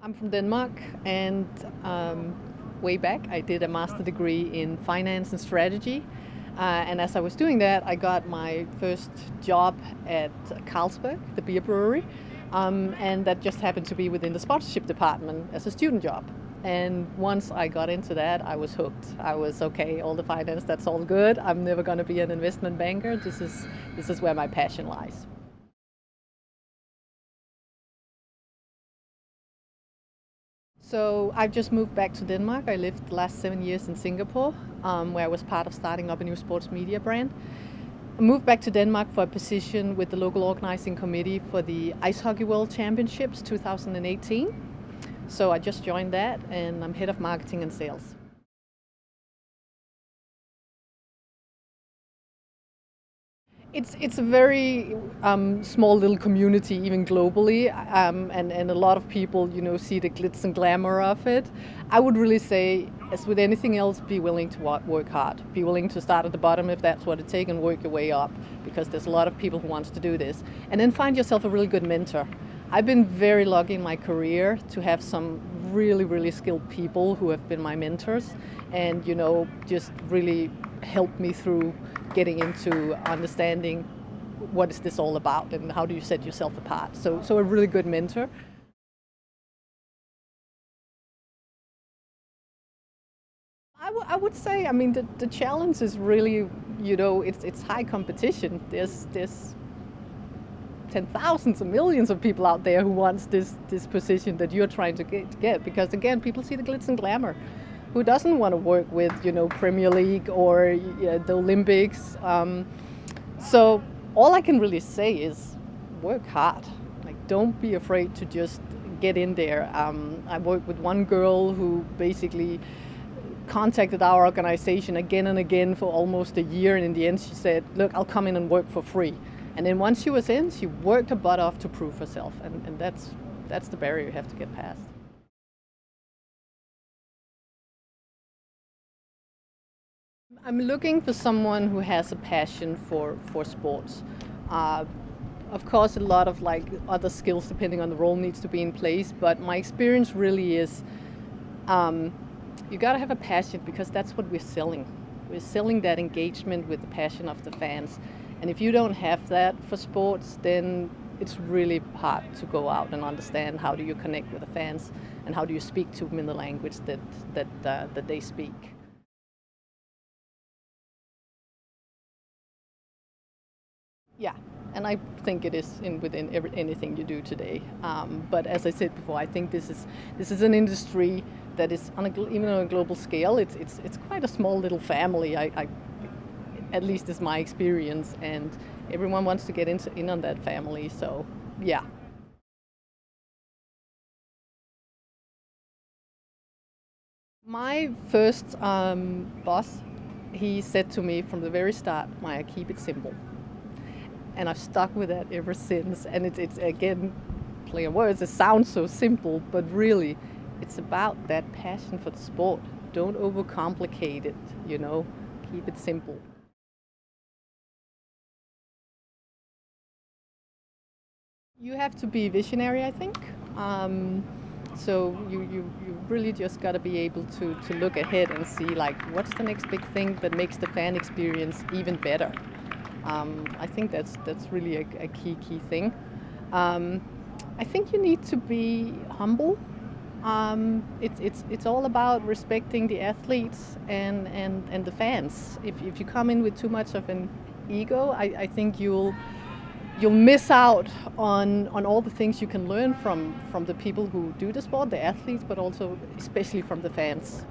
I'm from Denmark, and way back I did a master degree in finance and strategy. And as I was doing that, I got my first job at Carlsberg, the beer brewery, and that just happened to be within the sponsorship department as a student job. And once I got into that, I was hooked. I was okay, all the finance, that's all good. I'm never going to be an investment banker. This is where my passion lies. So I've just moved back to Denmark. I lived the last 7 years in Singapore, where I was part of starting up a new sports media brand. I moved back to Denmark for a position with the local organizing committee for the Ice Hockey World Championships 2018. So I just joined that, and I'm head of marketing and sales. It's a very small little community, even globally, and a lot of people, see the glitz and glamour of it. I would really say, as with anything else, be willing to work hard. Be willing to start at the bottom if that's what it takes, and work your way up, because there's a lot of people who wants to do this. And then find yourself a really good mentor. I've been very lucky in my career to have some really, really skilled people who have been my mentors, and just really helped me through getting into understanding what is this all about and how do you set yourself apart. So a really good mentor. I would say, the challenge is really, it's high competition. There's 10,000s and millions of people out there who wants this position that you're trying to get, because again, people see the glitz and glamour. Who doesn't want to work with, Premier League or the Olympics? So all I can really say is work hard. Like, don't be afraid to just get in there. I worked with one girl who basically contacted our organization again and again for almost a year, and in the end she said, look, I'll come in and work for free. And then once she was in, she worked her butt off to prove herself, and that's the barrier you have to get past. I'm looking for someone who has a passion for sports. Of course, a lot of other skills, depending on the role, needs to be in place. But my experience really is, you got to have a passion, because that's what we're selling. We're selling that engagement with the passion of the fans. And if you don't have that for sports, then it's really hard to go out and understand how do you connect with the fans and how do you speak to them in the language that they speak. Yeah, and I think it is within anything you do today. But as I said before, I think this is an industry that is even on a global scale. It's quite a small little family. I at least is my experience, and everyone wants to get in on that family. So yeah. My first boss, he said to me from the very start, Maja, keep it simple. And I've stuck with that ever since. And it's again, play on words, it sounds so simple, but really, it's about that passion for the sport. Don't overcomplicate it, keep it simple. You have to be visionary, I think. So you really just got to be able to look ahead and see, what's the next big thing that makes the fan experience even better. I think that's really a key thing. I think you need to be humble. It's all about respecting the athletes and the fans. If you come in with too much of an ego, I think you'll miss out on all the things you can learn from the people who do the sport, the athletes, but also especially from the fans.